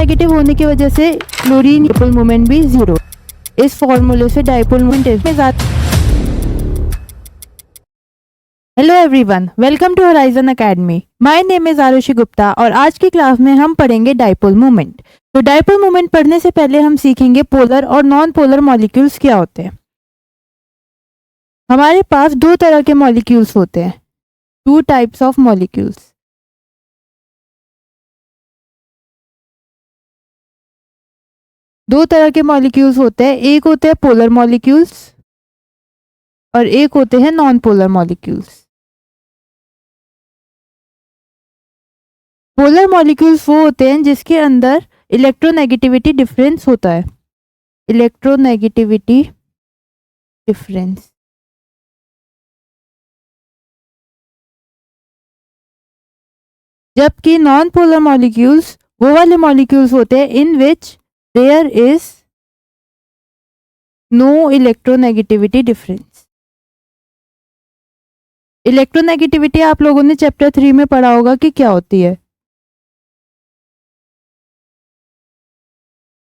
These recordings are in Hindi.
नेगेटिव होने की वजह से क्लोरीन डाइपोल मोमेंट भी जीरो। इस फॉर्मूले से डाइपोल मोमेंट में ज्यादा। Hello everyone, welcome to Horizon Academy. My name is Arushi Gupta और आज की क्लास में हम पढ़ेंगे डाइपोल मोमेंट। तो डाइपोल मोमेंट पढ़ने से पहले हम सीखेंगे पोलर और नॉन पोलर मॉलिक्यूल्स क्या होते हैं। हमारे पास दो तरह के मॉलिक्यूल्स होते हैं, टू टाइप्स ऑफ मॉलिक्यूल्स। दो तरह के मॉलिक्यूल्स होते हैं, एक होते हैं पोलर मॉलिक्यूल्स और एक होते हैं non polar molecules. Polar molecules वो होते हैं जिसके अंदर इलेक्ट्रोनेगेटिविटी डिफरेंस होता है, इलेक्ट्रोनेगेटिविटी डिफरेंस। जबकि नॉन पोलर मॉलिक्यूल्स वो वाले मॉलिक्यूल्स होते हैं in which there is no electronegativity difference. Electronegativity आप लोगों ने चैप्टर 3 में पढ़ा होगा कि क्या होती है।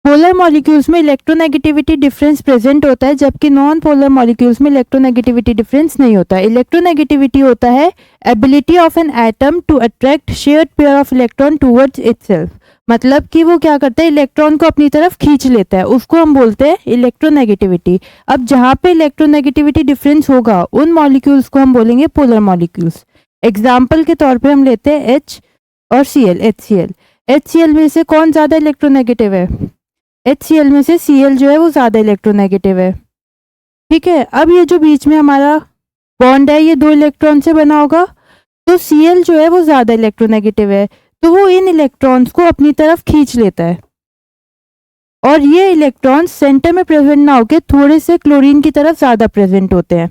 पोलर मॉलिक्यूल्स में इलेक्ट्रोनेगेटिविटी डिफरेंस प्रेजेंट होता है, जबकि नॉन पोलर मॉलिक्यूल्स में इलेक्ट्रोनेगेटिविटी डिफरेंस नहीं होता है। इलेक्ट्रोनेगेटिविटी होता है ability of an atom to attract shared pair of electron towards itself. मतलब कि वो क्या करता है, इलेक्ट्रॉन को अपनी तरफ खींच लेता है, उसको हम बोलते हैं इलेक्ट्रोनेगेटिविटी। अब जहाँ पे इलेक्ट्रोनेगेटिविटी डिफरेंस होगा उन मॉलिक्यूल्स को हम बोलेंगे पोलर मॉलिक्यूल्स। एग्जाम्पल के तौर पे हम लेते हैं H और Cl, HCl। HCl में से कौन ज़्यादा इलेक्ट्रोनेगेटिव है? HCl में से Cl जो है वो ज़्यादा इलेक्ट्रोनेगेटिव है। ठीक है, अब ये जो बीच में हमारा बॉन्ड है ये दो इलेक्ट्रॉन से बना होगा, तो Cl जो है वो ज़्यादा इलेक्ट्रोनेगेटिव है, तो वो इन इलेक्ट्रॉन्स को अपनी तरफ खींच लेता है और ये इलेक्ट्रॉन्स सेंटर में प्रेजेंट ना होकर थोड़े से क्लोरीन की तरफ ज़्यादा प्रेजेंट होते हैं।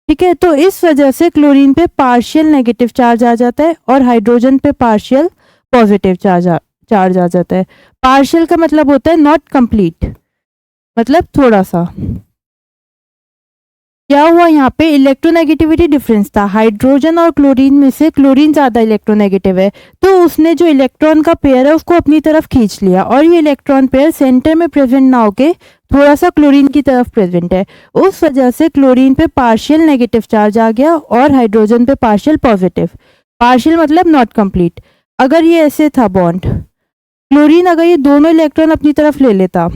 ठीक है, तो इस वजह से क्लोरीन पे पार्शियल नेगेटिव चार्ज आ जाता है और हाइड्रोजन पे पार्शियल पॉजिटिव चार्ज आ जाता है। पार्शियल का मतलब होता है नॉट कंप्लीट, मतलब थोड़ा सा। क्या हुआ यहाँ पे, इलेक्ट्रोनेगेटिविटी डिफरेंस था, हाइड्रोजन और क्लोरीन में से क्लोरीन ज्यादा इलेक्ट्रोनेगेटिव है, तो उसने जो इलेक्ट्रॉन का पेयर है उसको अपनी तरफ खींच लिया और ये इलेक्ट्रॉन पेयर सेंटर में प्रेजेंट ना होके थोड़ा सा क्लोरीन की तरफ प्रेजेंट है। उस वजह से क्लोरीन पे पार्शियल नेगेटिव चार्ज आ गया और हाइड्रोजन पे पार्शियल पॉजिटिव। पार्शियल मतलब नॉट कंप्लीट। अगर ये ऐसे था बॉन्ड, क्लोरीन अगर ये दोनों इलेक्ट्रॉन अपनी तरफ ले लेता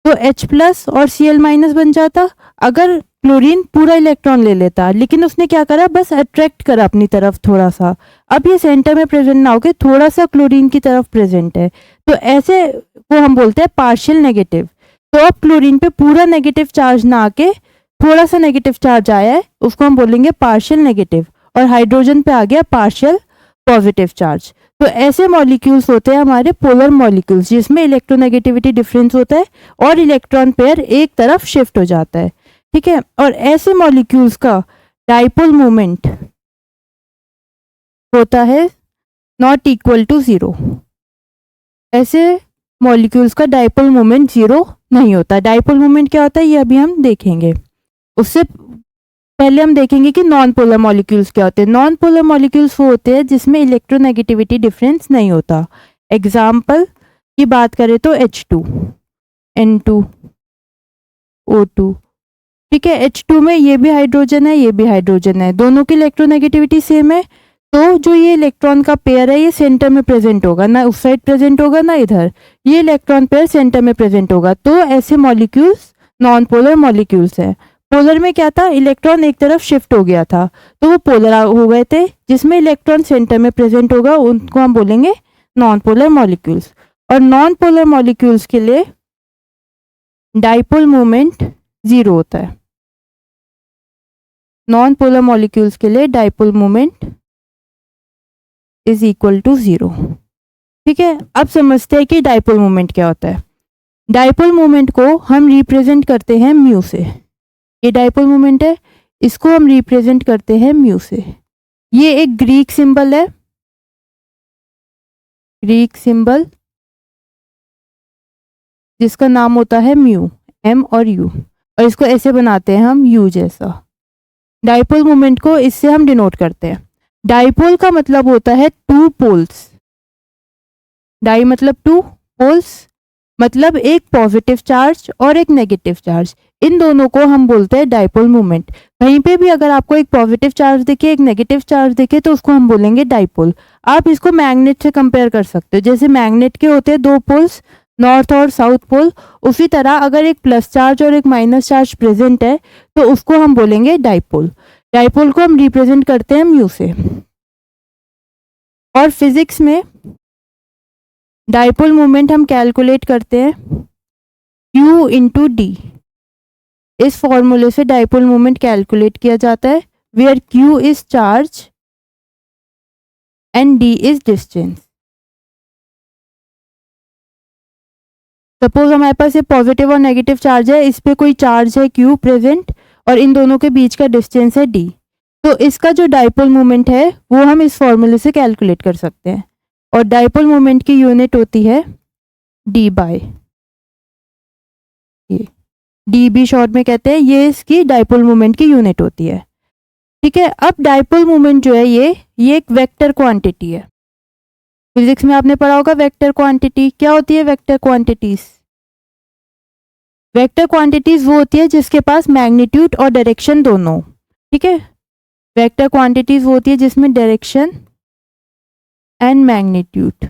तो H+ और Cl- बन जाता। अगर क्लोरीन पूरा इलेक्ट्रॉन ले लेता, लेकिन उसने क्या करा, बस अट्रैक्ट करा अपनी तरफ थोड़ा सा। अब ये सेंटर में प्रेजेंट ना होके थोड़ा सा क्लोरीन की तरफ प्रेजेंट है, तो ऐसे को हम बोलते हैं पार्शियल नेगेटिव। तो अब क्लोरीन पे पूरा नेगेटिव चार्ज ना आके थोड़ा सा नेगेटिव चार्ज आया है, उसको हम बोलेंगे पार्शियल नेगेटिव, और हाइड्रोजन पे आ गया पार्शियल पॉजिटिव चार्ज। तो ऐसे मॉलिक्यूल्स होते हैं हमारे पोलर मॉलिक्यूल्स, जिसमें इलेक्ट्रोनेगेटिविटी डिफरेंस होता है और इलेक्ट्रॉन पेयर एक तरफ शिफ्ट हो जाता है। ठीक है, और ऐसे मॉलिक्यूल्स का डाइपोल मोमेंट होता है नॉट इक्वल टू जीरो। ऐसे मॉलिक्यूल्स का डाइपोल मोमेंट जीरो नहीं होता। डाइपोल मोमेंट क्या होता है ये अभी हम देखेंगे। उससे पहले हम देखेंगे कि नॉन पोलर मॉलिक्यूल्स क्या होते हैं। नॉन पोलर मॉलिक्यूल्स वो होते हैं जिसमें इलेक्ट्रोनेगेटिविटी डिफरेंस नहीं होता। एग्जाम्पल की बात करें तो H2, N2, O2। ठीक है, H2 में ये भी हाइड्रोजन है, ये भी हाइड्रोजन है, दोनों की इलेक्ट्रोनेगेटिविटी सेम है, तो जो ये इलेक्ट्रॉन का पेयर है ये सेंटर में प्रेजेंट होगा, ना उस साइड प्रेजेंट होगा ना इधर, ये इलेक्ट्रॉन पेयर सेंटर में प्रेजेंट होगा। तो ऐसे मॉलिक्यूल्स नॉन पोलर मॉलिक्यूल्स है। पोलर में क्या था, इलेक्ट्रॉन एक तरफ शिफ्ट हो गया था, तो वो पोलर हो गए थे। जिसमें इलेक्ट्रॉन सेंटर में प्रेजेंट होगा उनको हम बोलेंगे नॉन पोलर मॉलिक्यूल्स। और नॉन पोलर मॉलिक्यूल्स के लिए डाइपोल मोमेंट जीरो होता है। नॉन पोलर मॉलिक्यूल्स के लिए dipole moment is equal to zero. ठीक है, अब समझते हैं कि डाइपोल मोमेंट क्या होता है। डाइपोल मोमेंट को हम रिप्रेजेंट करते हैं म्यू से। ये डाइपोल मोमेंट है, इसको हम रिप्रेजेंट करते हैं म्यू से। ये एक ग्रीक सिंबल है, ग्रीक सिंबल जिसका नाम होता है म्यू, M और U, और इसको ऐसे बनाते हैं हम U जैसा। डाइपोल मोमेंट को इससे हम डिनोट करते हैं। डाइपोल का मतलब होता है टू पोल्स। डाई मतलब टू, पोल्स, मतलब एक पॉजिटिव चार्ज और एक नेगेटिव चार्ज, इन दोनों को हम बोलते हैं डाइपोल मोमेंट। कहीं पे भी अगर आपको एक पॉजिटिव चार्ज दिखे एक नेगेटिव चार्ज दिखे तो उसको हम बोलेंगे डाइपोल। आप इसको मैग्नेट से कंपेयर कर सकते हो, जैसे मैग्नेट के होते हैं दो पोल्स, नॉर्थ और साउथ पोल, उसी तरह अगर एक प्लस चार्ज और एक माइनस चार्ज प्रेजेंट है तो उसको हम बोलेंगे डाइपोल। डाइपोल को हम रिप्रेजेंट करते हैं म्यू से। और फिजिक्स में डाइपोल मोमेंट हम कैलकुलेट करते हैं Q इंटू डी। इस फॉर्मूले से डाइपोल मोमेंट कैलकुलेट किया जाता है, where Q is charge and D is distance. Suppose हमारे पास ये पॉजिटिव और नेगेटिव चार्ज है, इस पे कोई चार्ज है Q प्रेजेंट और इन दोनों के बीच का डिस्टेंस है D, तो इसका जो डाइपोल मोमेंट है वो हम इस फॉर्मूले से कैलकुलेट कर सकते हैं। और डाइपोल मोमेंट की यूनिट होती है D बाय, ये डी बी शॉर्ट में कहते हैं, ये इसकी डाइपोल मोमेंट की यूनिट होती है। ठीक है, अब डाइपोल मोमेंट जो है ये एक वेक्टर क्वांटिटी है। फिजिक्स में आपने पढ़ा होगा वेक्टर क्वांटिटी। क्या होती है वेक्टर क्वांटिटीज? वेक्टर क्वांटिटीज वो होती है जिसके पास मैग्नीट्यूड और डायरेक्शन दोनों। ठीक है, वेक्टर क्वांटिटीज वो होती है जिसमें डायरेक्शन एंड मैग्नीट्यूड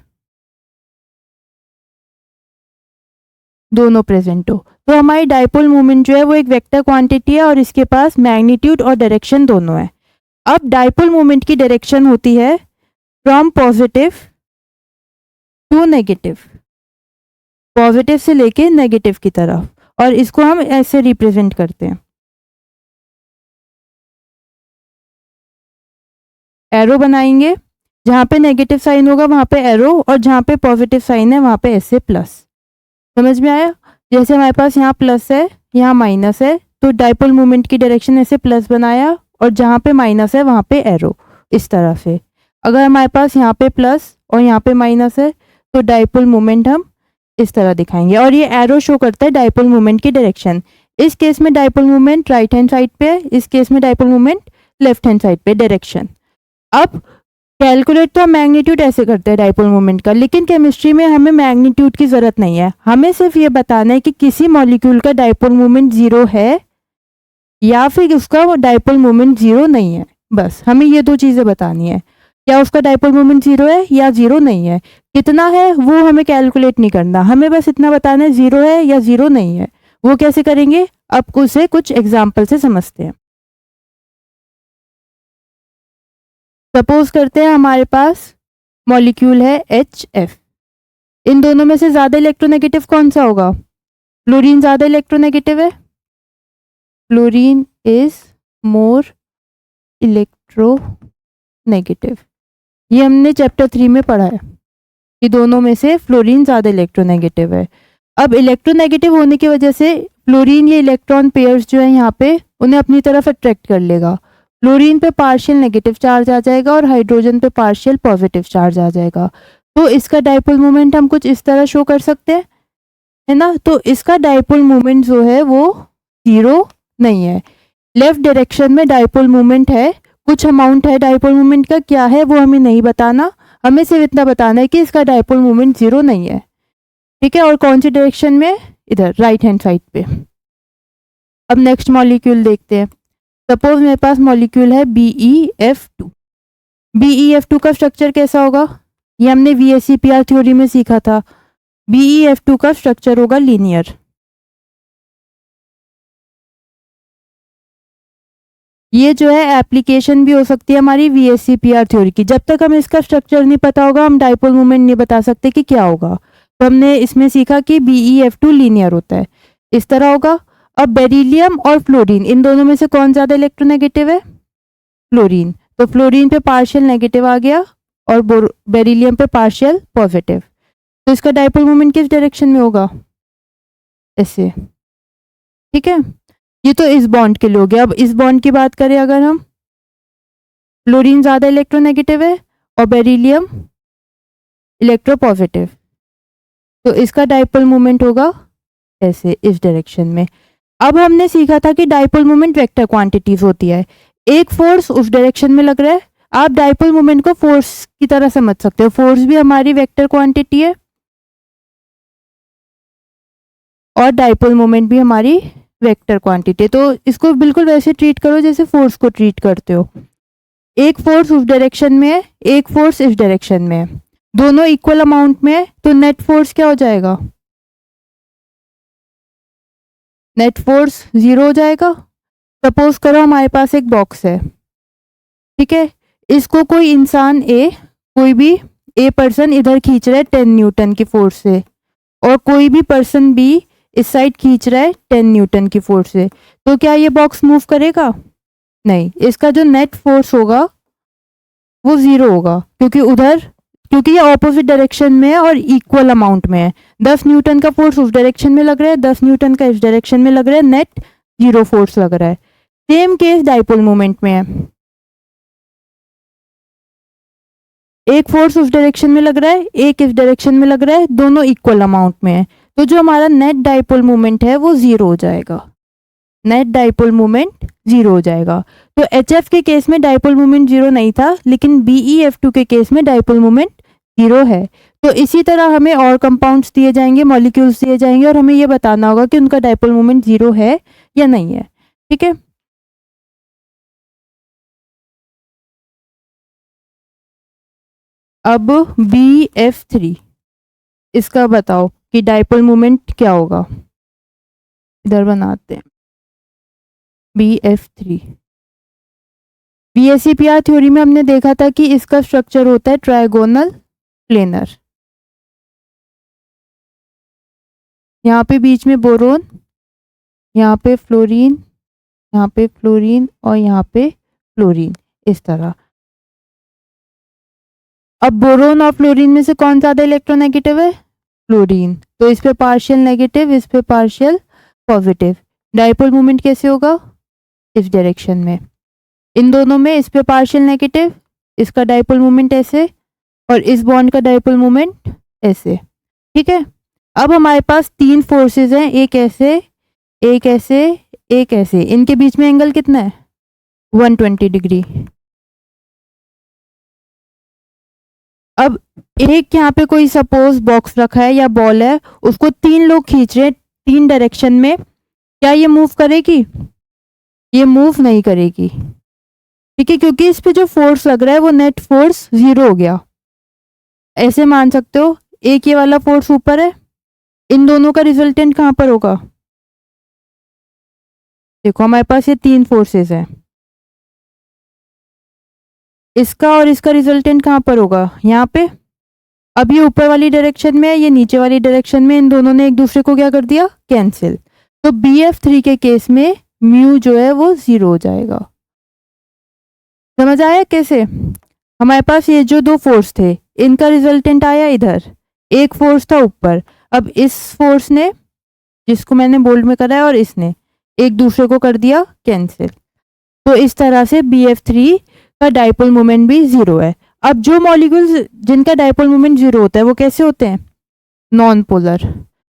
दोनों प्रेजेंट हो। तो हमारी डाइपोल मोमेंट जो है वो एक वेक्टर क्वांटिटी है और इसके पास मैग्नीट्यूड और डायरेक्शन दोनों है। अब डाइपोल मोमेंट की डायरेक्शन होती है from positive to negative, positive से लेके नेगेटिव की तरफ, और इसको हम ऐसे रिप्रेजेंट करते हैं, एरो बनाएंगे, जहां पे नेगेटिव साइन होगा वहां पे एरो और जहां पे पॉजिटिव साइन है वहां पे ऐसे प्लस। समझ में आया? जैसे हमारे पास यहाँ प्लस है यहाँ माइनस है, तो डाइपोल मोमेंट की डायरेक्शन ऐसे प्लस बनाया और जहाँ पे माइनस है वहाँ पे एरो, इस तरह से। अगर हमारे पास यहाँ पे प्लस और यहाँ पे माइनस है तो डाइपोल मोमेंट हम इस तरह दिखाएंगे, और ये एरो शो करता है डाइपोल मोमेंट की डायरेक्शन। इस केस में dipole moment right hand side पे है, इस केस में dipole moment left hand side पे डायरेक्शन। अब कैलकुलेट तो हम मैग्नीट्यूड ऐसे करते हैं डाइपोल मोमेंट का, लेकिन केमिस्ट्री में हमें मैग्नीट्यूड की जरूरत नहीं है, हमें सिर्फ ये बताना है कि किसी मॉलिक्यूल का डाइपोल मोमेंट जीरो है या फिर उसका वो डाइपोल मोमेंट जीरो नहीं है। बस हमें ये दो चीजें बतानी है, क्या उसका डाइपोल मोमेंट जीरो है या जीरो नहीं है। कितना है वो हमें कैलकुलेट नहीं करना, हमें बस इतना बताना है जीरो है या जीरो नहीं है। वो कैसे करेंगे अब उसे कुछ एग्जाम्पल से समझते हैं। सपोज करते हैं हमारे पास मॉलिक्यूल है HF, इन दोनों में से ज्यादा इलेक्ट्रोनेगेटिव कौन सा होगा? फ्लोरीन ज्यादा इलेक्ट्रोनेगेटिव है, फ्लोरीन इज मोर इलेक्ट्रोनेगेटिव। ये हमने चैप्टर 3 में पढ़ा है कि दोनों में से फ्लोरीन ज्यादा इलेक्ट्रोनेगेटिव है। अब इलेक्ट्रोनेगेटिव होने की वजह से फ्लोरीन ये इलेक्ट्रॉन पेयर्स जो है यहाँ पे उन्हें अपनी तरफ अट्रैक्ट कर लेगा। फ्लोरीन पे पार्शियल नेगेटिव चार्ज आ जाएगा और हाइड्रोजन पे पार्शियल पॉजिटिव चार्ज आ जाएगा। तो इसका डाइपोल मोमेंट हम कुछ इस तरह शो कर सकते हैं, है ना। तो इसका डाइपोल मोमेंट जो है वो जीरो नहीं है। लेफ्ट डायरेक्शन में डाइपोल मोमेंट है, कुछ अमाउंट है डाइपोल मोमेंट का, क्या है वो हमें नहीं बताना, हमें सिर्फ इतना बताना है कि इसका डाइपोल मोमेंट जीरो नहीं है। ठीक है, और कौन सी डायरेक्शन में? इधर राइट हैंड साइड पे। अब नेक्स्ट मॉलिक्यूल देखते हैं। सपोज मेरे पास मॉलिक्यूल है BeF2। BeF2 का स्ट्रक्चर कैसा होगा? ये हमने VSEPR थ्योरी में सीखा था। BeF2 का स्ट्रक्चर होगा लीनियर। ये जो है एप्लीकेशन भी हो सकती है हमारी VSEPR थ्योरी की। जब तक हमें इसका स्ट्रक्चर नहीं पता होगा हम डाइपोल मोमेंट नहीं बता सकते कि क्या होगा। तो हमने इसमें सीखा कि BeF2 लीनियर होता है, इस तरह होगा। अब बेरिलियम और फ्लोरीन, इन दोनों में से कौन ज्यादा इलेक्ट्रोनेगेटिव है? फ्लोरीन। तो फ्लोरीन पे पार्शियल नेगेटिव आ गया और बेरिलियम पे पार्शियल पॉजिटिव। तो इसका डाइपोल मोमेंट किस डायरेक्शन में होगा? ऐसे। ठीक है, ये तो इस बॉन्ड के लिए हो गया। अब इस बॉन्ड की बात करें अगर हम, फ्लोरीन ज्यादा इलेक्ट्रोनेगेटिव है और बेरिलियम इलेक्ट्रोपॉजिटिव, तो इसका डाइपोल मोमेंट होगा ऐसे, इस डायरेक्शन में। अब हमने सीखा था कि डाइपोल मोमेंट वेक्टर क्वांटिटीज होती है, एक फोर्स उस डायरेक्शन में लग रहा है, आप डाइपोल मोमेंट को फोर्स की तरह समझ सकते हो। फोर्स भी हमारी वेक्टर क्वांटिटी है, और डाइपोल मोमेंट भी हमारी वेक्टर क्वांटिटी। तो इसको बिल्कुल वैसे ट्रीट करो जैसे फोर्स को ट्रीट करते हो। एक फोर्स उस डायरेक्शन में है, एक फोर्स इस डायरेक्शन में है, दोनों इक्वल अमाउंट में है, तो नेट फोर्स क्या हो जाएगा? नेट फोर्स 0 हो जाएगा। सपोज करो हमारे पास एक बॉक्स है, ठीक है, इसको कोई इंसान ए, कोई भी ए पर्सन इधर खींच रहा है 10 न्यूटन की फोर्स से, और कोई भी पर्सन बी इस साइड खींच रहा है 10 न्यूटन की फोर्स से, तो क्या ये बॉक्स मूव करेगा? नहीं। इसका जो नेट फोर्स होगा वो 0 होगा, क्योंकि ये ऑपोजिट डायरेक्शन में है और इक्वल अमाउंट में है। 10 न्यूटन का फोर्स उस डायरेक्शन में लग रहा है, 10 न्यूटन का इस डायरेक्शन में लग रहा है, नेट 0 फोर्स लग रहा है। सेम केस डाइपोल मोमेंट में है, एक फोर्स उस डायरेक्शन में लग रहा है, एक इस डायरेक्शन में लग रहा है, दोनों इक्वल अमाउंट में है, तो जो हमारा नेट डाइपोल मोमेंट है वो 0 हो जाएगा। नेट डाइपोल मोमेंट 0 हो जाएगा। तो HF के केस में डाइपोल मोमेंट 0 नहीं था, लेकिन BeF2 के केस में डाइपोल मोमेंट 0 है। तो इसी तरह हमें और कंपाउंड्स दिए जाएंगे, मॉलिक्यूल्स दिए जाएंगे, और हमें ये बताना होगा कि उनका डाइपोल मोमेंट 0 है या नहीं है। ठीक है। अब BF3, इसका बताओ कि डाइपोल मोमेंट क्या होगा। इधर बनाते हैं BF3। BSEPR थ्योरी में हमने देखा था कि इसका स्ट्रक्चर होता है ट्रायगोनल प्लेनर। यहाँ पे बीच में बोरोन, यहाँ पे फ्लोरीन, यहाँ पे फ्लोरीन और यहाँ पे फ्लोरीन, इस तरह। अब बोरोन और फ्लोरीन में से कौन ज्यादा इलेक्ट्रोनेगेटिव है? फ्लोरीन। तो इस पे पार्शियल नेगेटिव, इस पे पार्शियल पॉजिटिव। डाइपोल मोमेंट कैसे होगा? इस डायरेक्शन में। इन दोनों में इस पे पार्शियल नेगेटिव, इसका डाइपोल मोमेंट ऐसे, और इस बॉन्ड का डाइपोल मोमेंट ऐसे। ठीक है। अब हमारे पास 3 फोर्सेस हैं, एक ऐसे, एक ऐसे, एक ऐसे। इनके बीच में एंगल कितना है? 120 डिग्री। अब एक यहाँ पे कोई सपोज बॉक्स रखा है या बॉल है, उसको 3 लोग खींच रहे हैं 3 डायरेक्शन में, क्या ये मूव करेगी? ये मूव नहीं करेगी। ठीक है, क्योंकि इस पे जो फोर्स लग रहा है वो नेट फोर्स 0 हो गया। ऐसे मान सकते हो, एक ये वाला फोर्स ऊपर है, इन दोनों का रिजल्टेंट कहाँ पर होगा? देखो हमारे पास ये 3 फोर्सेस हैं, इसका और इसका रिजल्टेंट कहाँ पर होगा? यहाँ पे। अब ये ऊपर वाली डायरेक्शन में है, ये नीचे वाली डायरेक्शन में, इन दोनों ने एक दूसरे को क्या कर दिया? कैंसिल। तो BF3 के केस में म्यू जो है वो 0 हो जाएगा। समझ आया कैसे? हमारे पास ये जो 2 फोर्स थे, इनका रिजल्टेंट आया इधर, एक फोर्स था ऊपर, अब इस फोर्स ने, जिसको मैंने बोल्ड में करा है, और इसने एक दूसरे को कर दिया कैंसिल। तो इस तरह से BF3 का डाइपोल मोमेंट भी 0 है। अब जो मॉलिक्यूल्स जिनका डाइपोल मोमेंट 0 होता है वो कैसे होते हैं? Non polar.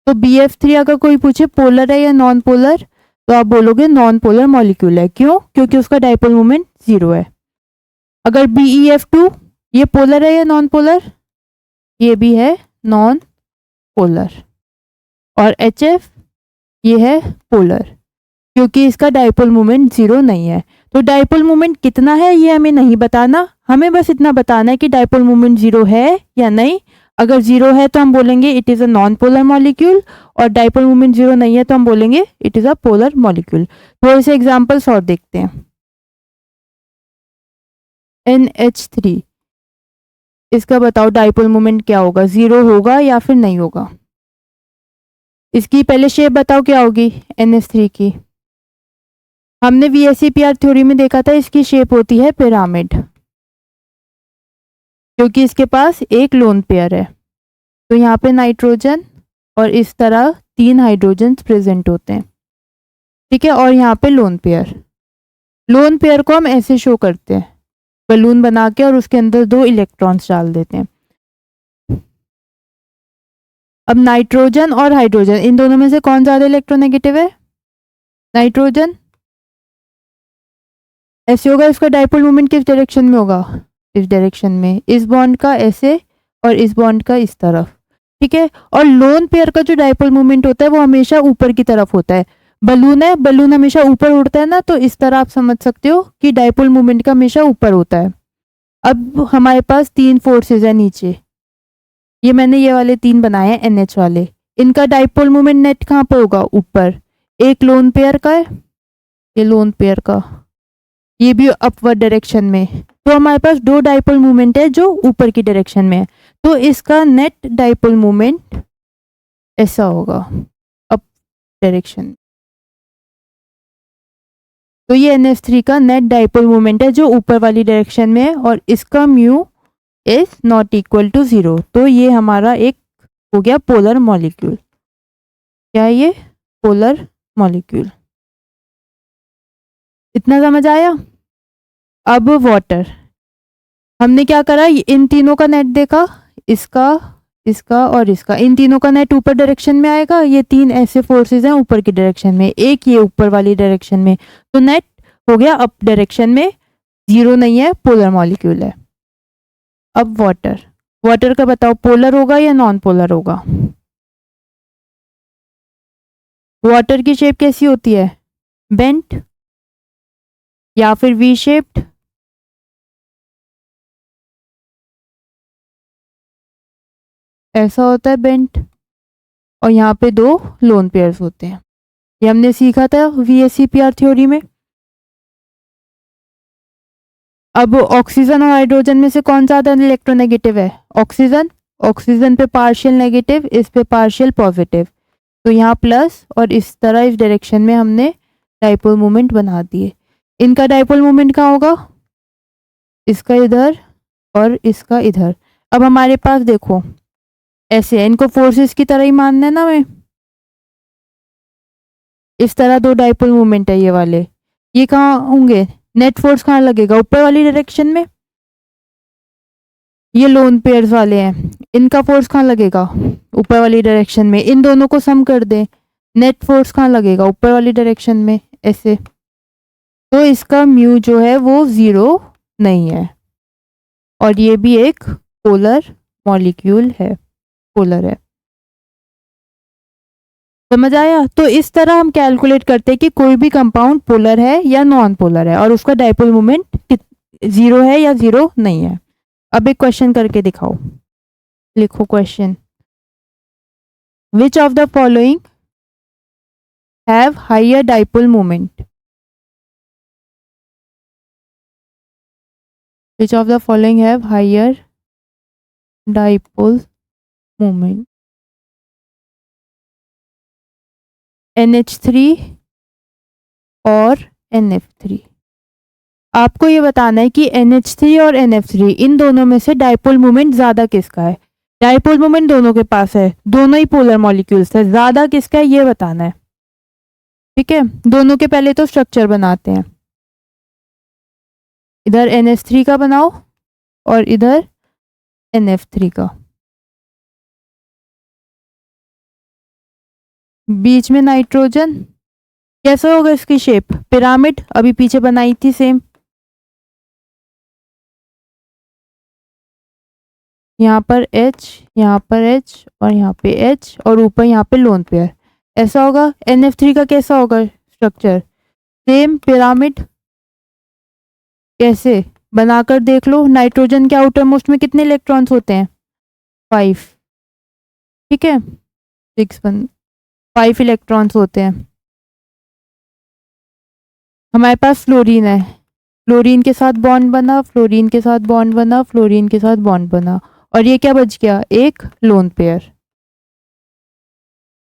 तो BF3 अगर कोई पूछे पोलर है या नॉन पोलर, तो आप बोलोगे नॉन पोलर मॉलिक्यूल है। क्यों? क्योंकि उसका डाइपोल मोमेंट 0 है। अगर BeF2 ये पोलर है या नॉन पोलर? ये भी है नॉन पोलर। और HF ये है पोलर, क्योंकि इसका डाइपोल मोमेंट 0 नहीं है। तो डाइपोल मोमेंट कितना है ये हमें नहीं बताना, हमें बस इतना बताना है कि डाइपोल मोमेंट 0 है या नहीं। अगर 0 है तो हम बोलेंगे it is a non polar molecule, और डाइपोल मोमेंट 0 नहीं है तो हम बोलेंगे it is a polar molecule. थोड़े से एग्जांपल्स और देखते हैं। NH3, इसका बताओ डाइपोल मोमेंट क्या होगा? 0 होगा या फिर नहीं होगा? इसकी पहले शेप बताओ क्या होगी NH3 की। हमने VSEPR थ्योरी में देखा था, इसकी शेप होती है पिरामिड, क्योंकि इसके पास एक लोन पेयर है। तो यहाँ पे नाइट्रोजन और इस तरह 3 हाइड्रोजन प्रेजेंट होते हैं। ठीक है, और यहाँ पे लोन पेयर। लोन पेयर को हम ऐसे शो करते हैं, बलून बना के, और उसके अंदर 2 इलेक्ट्रॉन्स डाल देते हैं। अब नाइट्रोजन और हाइड्रोजन, इन दोनों में से कौन ज्यादा इलेक्ट्रोनेगेटिव है? नाइट्रोजन। ऐसे होगा, इसका डाइपोल मोमेंट किस डायरेक्शन में होगा? इस डायरेक्शन में। इस बॉन्ड का ऐसे और इस बॉन्ड का इस तरफ। ठीक ठीक है। और लोन पेयर का जो डाइपोल मोमेंट होता है वो हमेशा ऊपर की तरफ होता है। बलून है, बलून हमेशा ऊपर उड़ता है ना, तो इस तरह आप समझ सकते हो कि डाइपोल मोमेंट का हमेशा ऊपर होता है। अब हमारे पास 3 फोर्सेस है नीचे, ये मैंने ये वाले 3 बनाए हैं NH वाले। इनका डाइपोल मोमेंट नेट कहाँ पे होगा? ऊपर। एक लोन पेयर का है, ये लोन पेयर का, ये भी अपवर्ड डायरेक्शन में। तो हमारे पास 2 डाइपोल मोमेंट है जो ऊपर की डायरेक्शन में है, तो इसका नेट डाइपोल मोमेंट ऐसा होगा, अप डायरेक्शन। तो ये NH3 का नेट डाइपोल मोमेंट है जो ऊपर वाली डायरेक्शन में है, और इसका mu is not equal to 0। तो ये हमारा एक हो गया पोलर मॉलिक्यूल। क्या है ये? Polar molecule. इतना समझ आया? अब वाटर, हमने क्या करा, इन तीनों का नेट देखा, इसका, इसका और इसका, इन तीनों का नेट ऊपर डायरेक्शन में आएगा। ये 3 ऐसे फोर्सेस हैं ऊपर की डायरेक्शन में, एक ये ऊपर वाली डायरेक्शन में, तो नेट हो गया अप डायरेक्शन में, 0 नहीं है, पोलर मॉलिक्यूल है। अब वाटर, वाटर का बताओ पोलर होगा या नॉन पोलर होगा? वाटर की शेप कैसी होती है? बेंट या फिर वी शेप्ड? ऐसा होता है बेंट, और यहाँ पे 2 लोन पेयर्स होते हैं। ये हमने सीखा था VSEPR थ्योरी में। अब ऑक्सीजन और हाइड्रोजन में से कौन सा इलेक्ट्रोनेगेटिव है? ऑक्सीजन। ऑक्सीजन पे पार्शियल नेगेटिव, इस पे पार्शियल पॉजिटिव, तो यहाँ प्लस, और इस तरह इस डायरेक्शन में हमने डाइपोल मोमेंट बना दिए। इनका डाइपोल मोमेंट कहाँ होगा? इसका इधर और इसका इधर। अब हमारे पास देखो ऐसे है, इनको फोर्सेस की तरह ही मानना है ना हमें। इस तरह 2 डाइपोल मोमेंट है ये वाले, ये कहाँ होंगे? नेट फोर्स कहाँ लगेगा? ऊपर वाली डायरेक्शन में। ये लोन पेयर्स वाले हैं, इनका फोर्स कहाँ लगेगा? ऊपर वाली डायरेक्शन में। इन दोनों को सम कर दें, नेट फोर्स कहाँ लगेगा? ऊपर वाली डायरेक्शन में, ऐसे। तो इसका म्यू जो है वो 0 नहीं है, और ये भी एक पोलर मॉलिक्यूल है, पोलर है। समझ आया? तो इस तरह हम कैलकुलेट करते हैं कि कोई भी कंपाउंड पोलर है या नॉन पोलर है, और उसका डाइपोल मोमेंट 0 है या 0 नहीं है। अब एक क्वेश्चन करके दिखाओ, लिखो question. Which of the following have higher dipole moment? Which of the following have higher dipole moment? NH3 और NF3। आपको ये बताना है कि NH3 और NF3 इन दोनों में से डाइपोल मोमेंट ज्यादा किसका है। डाइपोल मोमेंट दोनों के पास है, दोनों ही पोलर मॉलिक्यूल्स है, ज्यादा किसका है ये बताना है। ठीक है, दोनों के पहले तो स्ट्रक्चर बनाते हैं। इधर NH3 का बनाओ और इधर NF3 का, बीच में नाइट्रोजन। कैसा होगा इसकी शेप? पिरामिड, अभी पीछे बनाई थी सेम। यहाँ पर H, यहाँ पर H और यहाँ पे H, और ऊपर यहाँ पे लोन पेयर। ऐसा होगा। NF3 का कैसा होगा स्ट्रक्चर? Same pyramid. कैसे बनाकर देख लो। नाइट्रोजन के आउटर मोस्ट में कितने इलेक्ट्रॉन्स होते हैं? 5। ठीक है, 5 इलेक्ट्रॉन्स होते हैं। हमारे पास फ्लोरीन है, फ्लोरीन के साथ बॉन्ड बना, फ्लोरीन के साथ बॉन्ड बना, फ्लोरीन के साथ बॉन्ड बना, और ये क्या बच गया? एक लोन पेयर।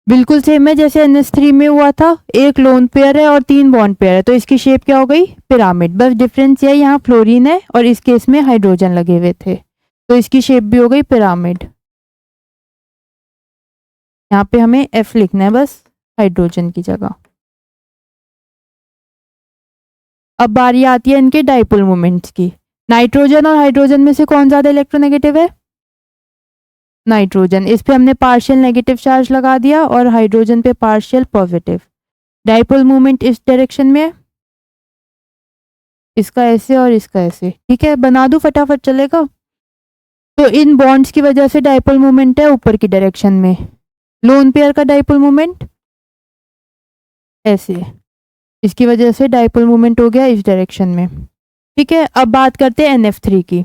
बिल्कुल सेम है जैसे NH3 में हुआ था, एक लोन पेयर है और 3 बॉन्ड पेयर है, तो इसकी शेप क्या हो गई? पिरामिड। बस डिफरेंस ये है, यहाँ फ्लोरीन है और इस केस में हाइड्रोजन लगे हुए थे, तो इसकी शेप भी हो गई पिरामिड। यहाँ पे हमें F लिखना है बस हाइड्रोजन की जगह। अब बारी आती है इनके डाइपोल मोमेंट्स की। नाइट्रोजन और हाइड्रोजन में से कौन ज्यादा इलेक्ट्रोनेगेटिव है? नाइट्रोजन। इस पे हमने पार्शियल नेगेटिव चार्ज लगा दिया और हाइड्रोजन पे पार्शियल पॉजिटिव। डाइपोल मोमेंट इस डायरेक्शन में है, इसका ऐसे और इसका ऐसे। ठीक है, बना दूं फटाफट, चलेगा? तो इन बॉन्ड्स की वजह से डाइपोल मोमेंट है ऊपर की डायरेक्शन में। लोन पेयर का डाइपोल मोमेंट ऐसे, इसकी वजह से डाइपोल मोमेंट हो गया इस डायरेक्शन में। ठीक है, अब बात करते हैं NF3 की।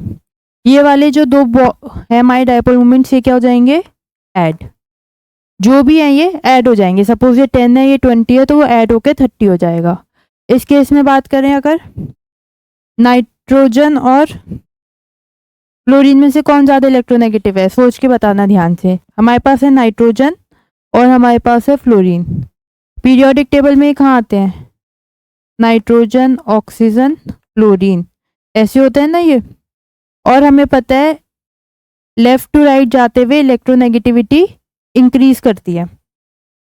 ये वाले जो दो है हमारे डाइपोल मोमेंट से क्या हो जाएंगे, ऐड। जो भी है ये ऐड हो जाएंगे। सपोज ये 10 है, ये 20 है, तो वो ऐड होके 30 हो जाएगा। इस केस में बात करें अगर, नाइट्रोजन और क्लोरीन में से कौन ज्यादा इलेक्ट्रोनेगेटिव है, सोच के बताना ध्यान से। हमारे पास है नाइट्रोजन और हमारे पास है फ्लोरीन। पीरियोडिक टेबल में कहाँ आते हैं, नाइट्रोजन, ऑक्सीजन, फ्लोरीन, ऐसे होते हैं ना ये। और हमें पता है लेफ्ट टू राइट जाते हुए इलेक्ट्रोनेगेटिविटी इंक्रीज करती है।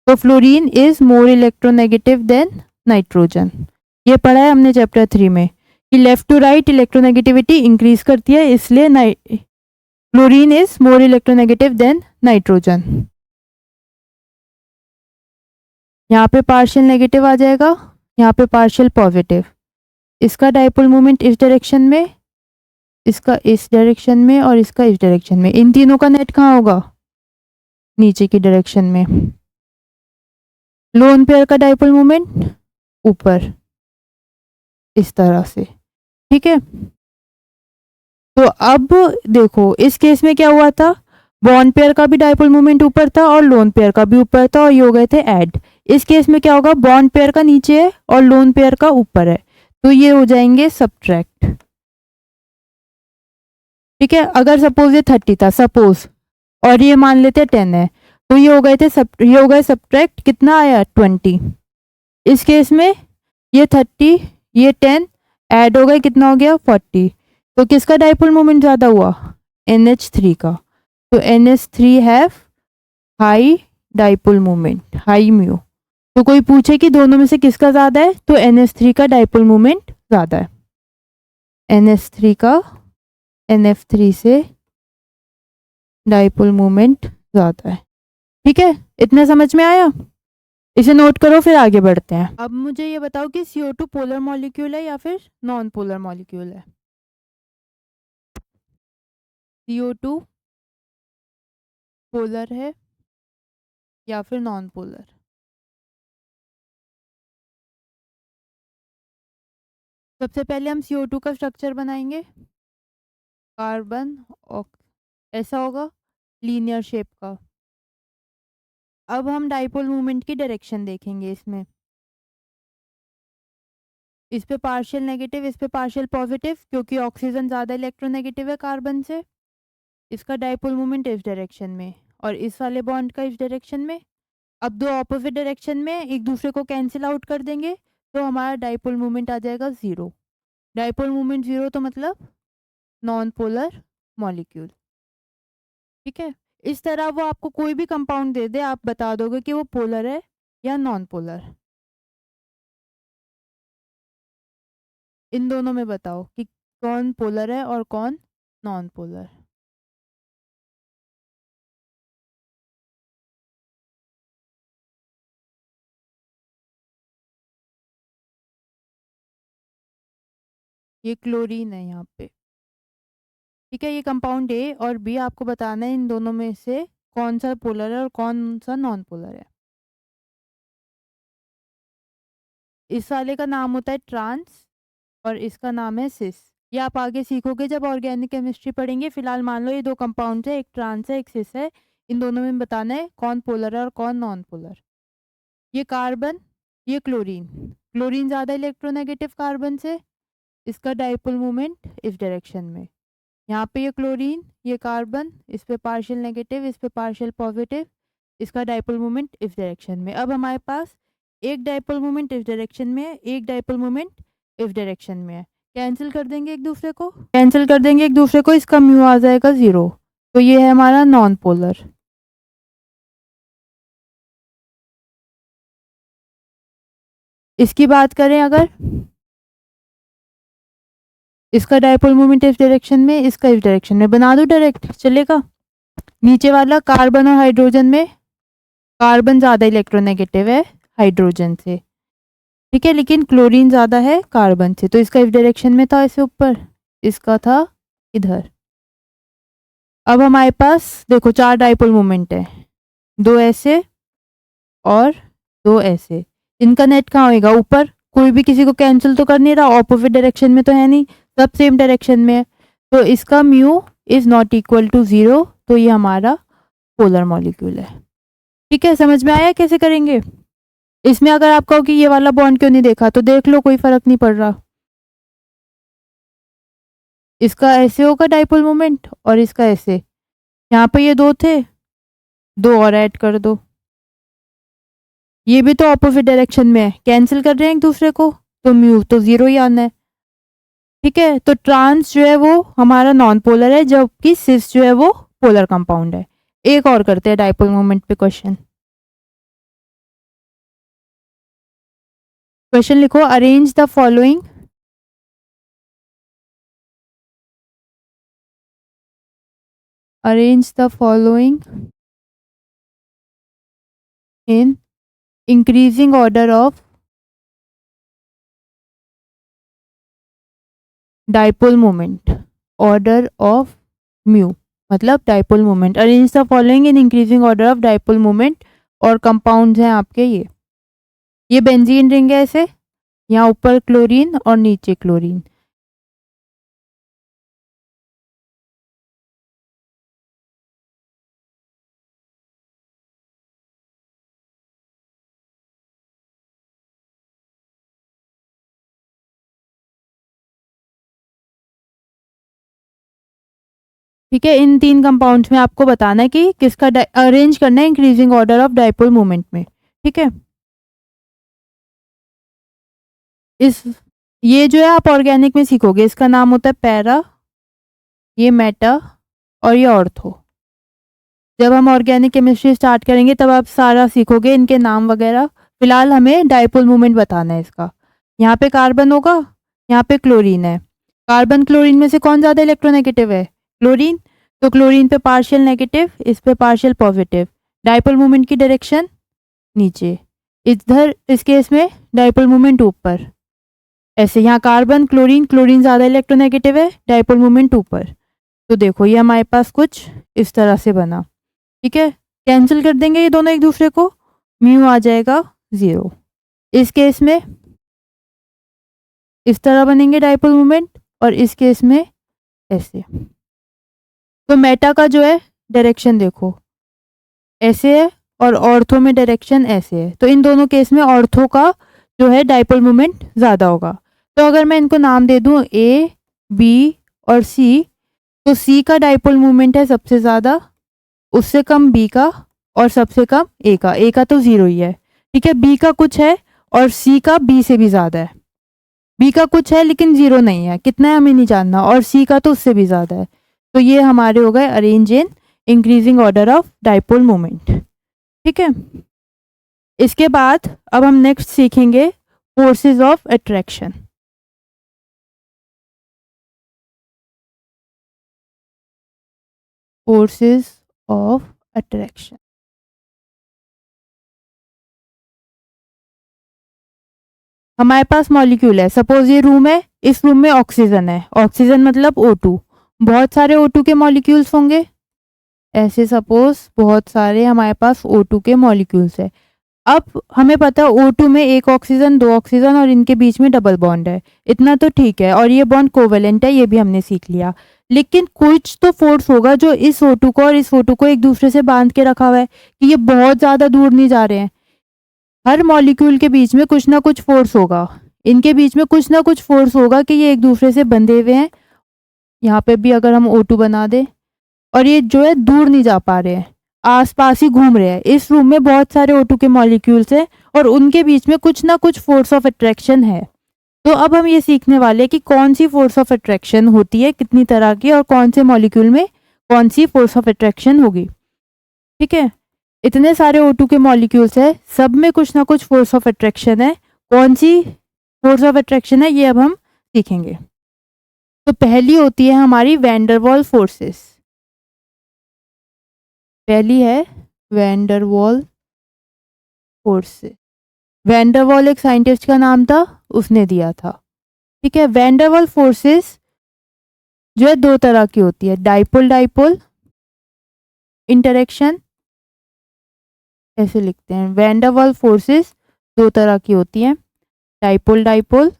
तो fluorine is more electronegative than nitrogen. ये पढ़ा है हमने चैप्टर 3 में कि left to right electronegativity increase करती है, इसलिए fluorine is more electronegative than nitrogen. यहाँ पे पार्शियल नेगेटिव आ जाएगा, यहाँ पे पार्शियल पॉजिटिव। इसका डाइपोल मोमेंट इस डायरेक्शन में, इसका इस डायरेक्शन में और इसका इस डायरेक्शन में। इन तीनों का नेट कहाँ होगा, नीचे की डायरेक्शन में। लोन पेयर का डाइपोल मोमेंट ऊपर इस तरह से। ठीक है, तो अब देखो इस केस में क्या हुआ था, बॉन्ड पेयर का भी डाइपोल मोमेंट ऊपर था और लोन पेयर का भी ऊपर था और ये हो गए थे ऐड। इस केस में क्या होगा, बॉन्ड पेयर का नीचे है और लोन पेयर का ऊपर है, तो ये हो जाएंगे सब्ट्रैक्ट। ठीक है, अगर सपोज ये 30 था सपोज और ये मान लेते 10 है, तो ये हो गए थे ये हो गए सब्ट्रैक्ट, कितना आया 20। इस केस में ये 30 ये 10 ऐड हो गए, कितना हो गया 40। तो किसका डाइपोल मोमेंट ज्यादा हुआ, NH3 का। तो NH3 have high dipole moment, high mu. तो कोई पूछे कि दोनों में से किसका ज्यादा है, तो NH3 का डाइपोल मोमेंट ज्यादा है। NH3 का NF3 से डाइपोल मोमेंट ज्यादा है। ठीक है, इतना समझ में आया, इसे नोट करो फिर आगे बढ़ते हैं। अब मुझे ये बताओ कि CO2 पोलर मॉलिक्यूल है या फिर नॉन पोलर मॉलिक्यूल है। CO2 पोलर है या फिर नॉन पोलर। सबसे पहले हम CO2 का स्ट्रक्चर बनाएंगे, कार्बन ऐसा होगा लीनियर शेप का। अब हम डाइपोल मोमेंट की डायरेक्शन देखेंगे इसमें, इस पे पार्शियल नेगेटिव, इस पे पार्शियल पॉजिटिव, क्योंकि ऑक्सीजन ज़्यादा इलेक्ट्रोनेगेटिव है कार्बन से। इसका डाइपोल मोमेंट इस डायरेक्शन में और इस वाले बॉन्ड का इस डायरेक्शन में। अब दो ऑपोजिट डायरेक्शन में एक दूसरे को कैंसिल आउट कर देंगे, तो हमारा डाइपोल मोमेंट आ जाएगा 0। डाइपोल मोमेंट 0 तो मतलब नॉन पोलर मॉलिक्यूल। ठीक है, इस तरह वो आपको कोई भी कंपाउंड दे दे, आप बता दोगे कि वो पोलर है या नॉन पोलर। इन दोनों में बताओ कि कौन पोलर है और कौन नॉन पोलर। ये क्लोरीन है यहाँ पे। ठीक है, ये कंपाउंड A और B, आपको बताना है इन दोनों में से कौन सा पोलर है और कौन सा नॉन पोलर है। इस वाले का नाम होता है ट्रांस और इसका नाम है सिस। ये आप आगे सीखोगे जब ऑर्गेनिक केमिस्ट्री पढ़ेंगे। फिलहाल मान लो ये दो कंपाउंड है, एक ट्रांस है एक सिस है, इन दोनों में बताना है कौन पोलर है और कौन नॉन पोलर। ये कार्बन, ये क्लोरीन। क्लोरीन ज़्यादा इलेक्ट्रोनेगेटिव कार्बन से, इसका डाइपोल मोमेंट इस डायरेक्शन में। यहाँ पे ये क्लोरीन, ये कार्बन, इस पे पार्शियल नेगेटिव, इस पे पार्शियल पॉजिटिव, इसका डाइपोल मोमेंट इस डायरेक्शन में। अब हमारे पास एक डाइपोल मोमेंट इस डायरेक्शन में है, एक डाइपोल मोमेंट इस डायरेक्शन में है। कैंसिल कर देंगे एक दूसरे को, कैंसिल कर देंगे एक दूसरे को, इसका म्यू आ जाएगा 0। तो ये है हमारा नॉन पोलर। इसकी बात करें अगर, इसका डाइपोल मोमेंट इस डायरेक्शन में, इसका इस डायरेक्शन में, बना दो डायरेक्ट चलेगा। नीचे वाला कार्बन और हाइड्रोजन में कार्बन ज़्यादा इलेक्ट्रोनेगेटिव है हाइड्रोजन से। ठीक है, लेकिन क्लोरीन ज़्यादा है कार्बन से, तो इसका इस डायरेक्शन में था ऐसे ऊपर, इसका था इधर। अब हमारे पास देखो 4 डाइपोल मोमेंट है, 2 ऐसे और 2 ऐसे। इनका नेट कहाँ होएगा? ऊपर। कोई भी किसी को कैंसिल तो कर नहीं रहा, ऑपोजिट डायरेक्शन में तो है नहीं, सब सेम डायरेक्शन में है। तो इसका mu is not equal to 0, तो ये हमारा पोलर मॉलिक्यूल है। ठीक है, समझ में आया कैसे करेंगे? इसमें अगर आप कहो कि ये वाला बॉन्ड क्यों नहीं देखा, तो देख लो, कोई फर्क नहीं पड़ रहा। इसका ऐसे होगा डाइपोल मोमेंट और इसका ऐसे। यहाँ पे ये 2 थे, 2 और ऐड कर दो। ये भी तो ऑपोजिट डायरेक्शन में है, कैंसिल कर रहे हैं एक दूसरे को, तो म्यू तो 0 ही आना है। ठीक है, तो ट्रांस जो है वो हमारा नॉन पोलर है, जबकि सिस जो है वो पोलर कंपाउंड है। एक और करते हैं डाइपोल मोमेंट पे क्वेश्चन। क्वेश्चन लिखो, arrange the following in increasing order of dipole moment, order of mu, मतलब dipole moment. Arrange the following in increasing order of dipole moment, और कंपाउंड्स हैं आपके ये बेंजीन रिंग है ऐसे, यहाँ ऊपर क्लोरीन और नीचे क्लोरीन। ठीक है, इन 3 कंपाउंड्स में आपको बताना है कि किसका अरेंज करना है increasing order of dipole moment में। ठीक है, इस ये जो है आप ऑर्गेनिक में सीखोगे, इसका नाम होता है पैरा, ये मेटा और ये ऑर्थो। जब हम ऑर्गेनिक केमिस्ट्री स्टार्ट करेंगे तब आप सारा सीखोगे, इनके नाम वगैरह। फिलहाल हमें डाइपोल मोमेंट बताना है इसका। यहाँ पे कार्बन होगा, यहाँ पे क्लोरीन है। कार्बन क्लोरीन में से कौन ज़्यादा इलेक्ट्रोनेगेटिव है? क्लोरीन। तो क्लोरीन पे पार्शियल नेगेटिव, इस पे पार्शियल पॉजिटिव। डाइपोल मोमेंट की डायरेक्शन नीचे, इधर इस केस में डाइपोल मोमेंट ऊपर। ऐसे यहाँ कार्बन क्लोरीन, क्लोरीन ज़्यादा इलेक्ट्रोनेगेटिव है, डाइपोल मोमेंट ऊपर। तो देखो ये हमारे पास कुछ इस तरह से बना। ठीक है, कैंसिल कर देंगे ये दोनों एक दूसरे को, म्यू आ जाएगा 0। इस केस में इस तरह बनेंगे डाइपोल मोमेंट, और इस केस में ऐसे। तो मेटा का जो है डायरेक्शन देखो ऐसे है, और ऑर्थो में डायरेक्शन ऐसे है। तो इन दोनों केस में ऑर्थो का जो है डाइपोल मोमेंट ज़्यादा होगा। तो अगर मैं इनको नाम दे दूं ए, बी और सी, तो सी का डाइपोल मोमेंट है सबसे ज़्यादा, उससे कम बी का, और सबसे कम ए का। ए का तो 0 ही है। ठीक है, बी का कुछ है और सी का बी से भी ज़्यादा है। बी का कुछ है लेकिन 0 नहीं है, कितना है हमें नहीं जानना, और सी का तो उससे भी ज़्यादा है। तो ये हमारे हो गए arrange in increasing order of dipole moment. ठीक है, इसके बाद अब हम नेक्स्ट सीखेंगे forces of attraction. Forces of attraction. हमारे पास मॉलिक्यूल है, सपोज ये रूम है, इस रूम में ऑक्सीजन है, ऑक्सीजन मतलब O2। बहुत सारे O2 के मॉलिक्यूल्स होंगे ऐसे, सपोज बहुत सारे हमारे पास O2 के मॉलिक्यूल्स है। अब हमें पता है O2 में एक ऑक्सीजन, 2 ऑक्सीजन और इनके बीच में डबल बॉन्ड है, इतना तो ठीक है, और ये बॉन्ड कोवेलेंट है, ये भी हमने सीख लिया। लेकिन कुछ तो फोर्स होगा जो इस O2 को और इस O2 को एक दूसरे से बांध के रखा हुआ है, कि ये बहुत ज़्यादा दूर नहीं जा रहे हैं। हर मॉलिक्यूल के बीच में कुछ ना कुछ फोर्स होगा, इनके बीच में कुछ ना कुछ फोर्स होगा कि ये एक दूसरे से बंधे हुए हैं। यहाँ पे भी अगर हम O2 बना दें, और ये जो है दूर नहीं जा पा रहे हैं, आसपास ही घूम रहे हैं। इस रूम में बहुत सारे O2 के मॉलिक्यूल्स हैं और उनके बीच में कुछ ना कुछ फोर्स ऑफ अट्रैक्शन है। तो अब हम ये सीखने वाले हैं कि कौन सी फोर्स ऑफ अट्रैक्शन होती है, कितनी तरह की, और कौन से मॉलिक्यूल में कौन सी फोर्स ऑफ अट्रैक्शन होगी। ठीक है, इतने सारे O2 के मॉलिक्यूल्स है, सब में कुछ ना कुछ फोर्स ऑफ अट्रैक्शन है। कौन सी फोर्स ऑफ अट्रैक्शन है ये अब हम सीखेंगे। तो पहली होती है हमारी वैंडरवॉल फोर्सेस। पहली है वैंडरवॉल फोर्सेस। वैंडरवॉल एक साइंटिस्ट का नाम था, उसने दिया था। ठीक है, वैंडरवॉल फोर्सेस जो है 2 तरह की होती है, डाइपोल डाइपोल इंटरेक्शन, ऐसे लिखते हैं। वैन डर वाल्स फोर्सेस दो तरह की होती हैं, डाइपोल डाइपोल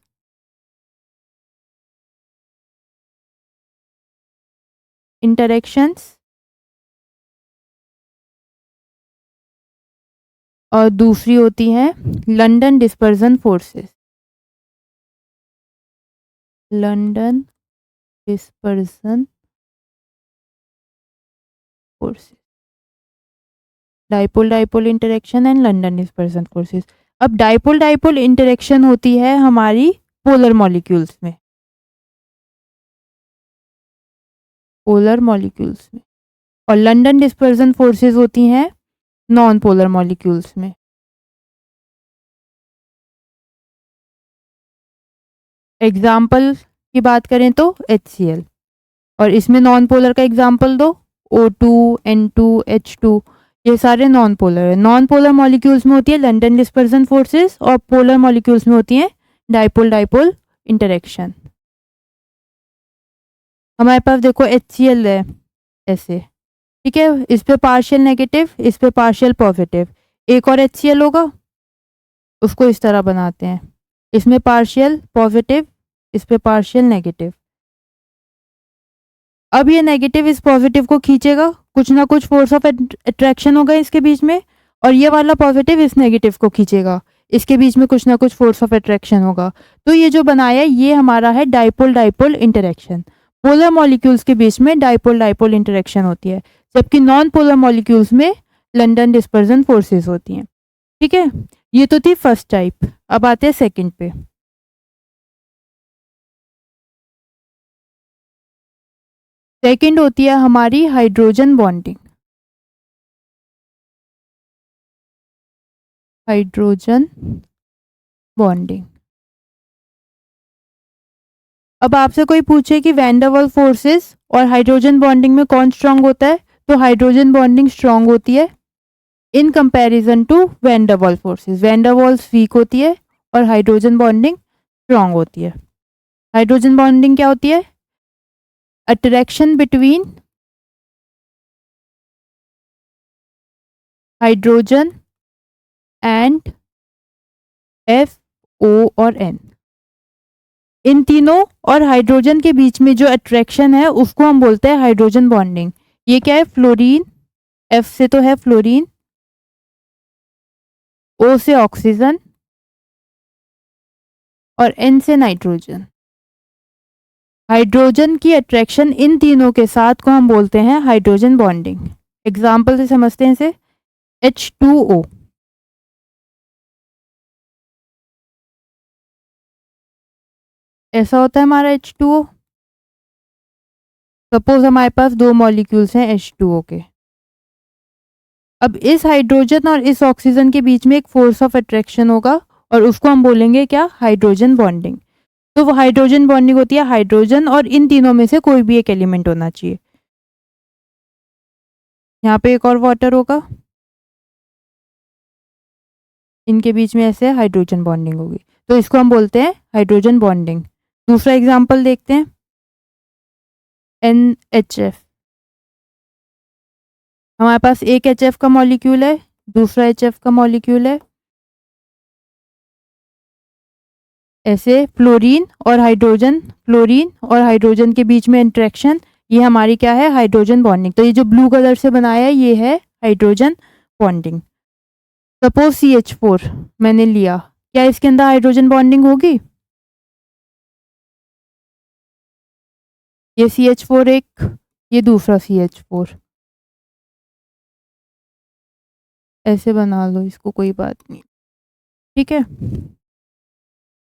इंटरेक्शंस और दूसरी होती है London dispersion forces. London dispersion forces, dipole dipole interaction and London dispersion forces. अब डाइपोल डाइपोल इंटरेक्शन होती है हमारी पोलर मॉलिक्यूल्स में, पोलर मॉलिक्यूल्स में, और लंदन डिस्पर्सन फोर्सेस होती हैं नॉन पोलर मॉलिक्यूल्स में। एग्जाम्पल की बात करें तो HCl, और इसमें नॉन पोलर का एग्जाम्पल दो, O2, N2, H2, ये सारे नॉन पोलर है। नॉन पोलर मॉलिक्यूल्स में होती है लंदन डिस्पर्सन फोर्सेस और पोलर मॉलिक्यूल्स में होती है डाइपोल डाइपोल इंटरेक्शन। हमारे पास देखो HCl है ऐसे, ठीक है, इस पे पार्शियल नेगेटिव, इस पे पार्शियल पॉजिटिव। एक और HCl होगा, उसको इस तरह बनाते हैं, इसमें पार्शियल पॉजिटिव, इस पे पार्शियल नेगेटिव। अब ये नेगेटिव इस पॉजिटिव को खींचेगा, कुछ ना कुछ फोर्स ऑफ अट्रैक्शन होगा इसके बीच में, और ये वाला पॉजिटिव इस नेगेटिव को खींचेगा, इसके बीच में कुछ ना कुछ फोर्स ऑफ अट्रैक्शन होगा। तो ये जो बनाया है ये हमारा है dipole dipole interaction. Polar molecules के बीच में डाइपोल डाइपोल इंटरेक्शन होती है, जबकि नॉन पोलर मॉलिक्यूल्स में लंदन डिस्पर्सन फोर्सेस होती हैं। ठीक है, ये तो थी फर्स्ट टाइप। अब आते हैं सेकंड पे। सेकंड होती है हमारी हाइड्रोजन बॉन्डिंग। Hydrogen bonding. अब आपसे कोई पूछे कि वैन डर वाल्स फोर्सेस और हाइड्रोजन बॉन्डिंग में कौन स्ट्रांग होता है, तो हाइड्रोजन बॉन्डिंग स्ट्रांग होती है in comparison to van der Waals forces. Van der Waals weak होती है और हाइड्रोजन बॉन्डिंग स्ट्रांग होती है। हाइड्रोजन बॉन्डिंग क्या होती है? Attraction between hydrogen and FO और N, इन तीनों और हाइड्रोजन के बीच में जो अट्रैक्शन है उसको हम बोलते हैं हाइड्रोजन बॉन्डिंग। ये क्या है? फ्लोरीन, F से तो है फ्लोरीन, O से ऑक्सीजन और N से नाइट्रोजन। हाइड्रोजन की अट्रैक्शन इन तीनों के साथ को हम बोलते हैं हाइड्रोजन बॉन्डिंग। एग्जाम्पल से समझते हैं इसे। H2O, ऐसा होता है हमारा H2O। सपोज हमारे पास दो मॉलिक्यूल्स हैं H2O के। अब इस हाइड्रोजन और इस ऑक्सीजन के बीच में एक फोर्स ऑफ अट्रैक्शन होगा और उसको हम बोलेंगे क्या? Hydrogen bonding. तो वो हाइड्रोजन बॉन्डिंग होती है हाइड्रोजन और इन तीनों में से कोई भी एक एलिमेंट होना चाहिए। यहाँ पे एक और वाटर होगा, इनके बीच में ऐसे हाइड्रोजन बॉन्डिंग होगी, तो इसको हम बोलते हैं हाइड्रोजन बॉन्डिंग। दूसरा एग्जांपल देखते हैं, NHF। हमारे पास एक HF का मॉलिक्यूल है, दूसरा HF का मॉलिक्यूल है, ऐसे फ्लोरीन और हाइड्रोजन, फ्लोरीन और हाइड्रोजन के बीच में इंटरेक्शन, ये हमारी क्या है? Hydrogen bonding. तो ये जो ब्लू कलर से बनाया है ये है हाइड्रोजन बॉन्डिंग। सपोज CH4 मैंने लिया, क्या इसके अंदर हाइड्रोजन बॉन्डिंग होगी? ये CH4 एक, ये दूसरा CH4, ऐसे बना लो इसको, कोई बात नहीं, ठीक है।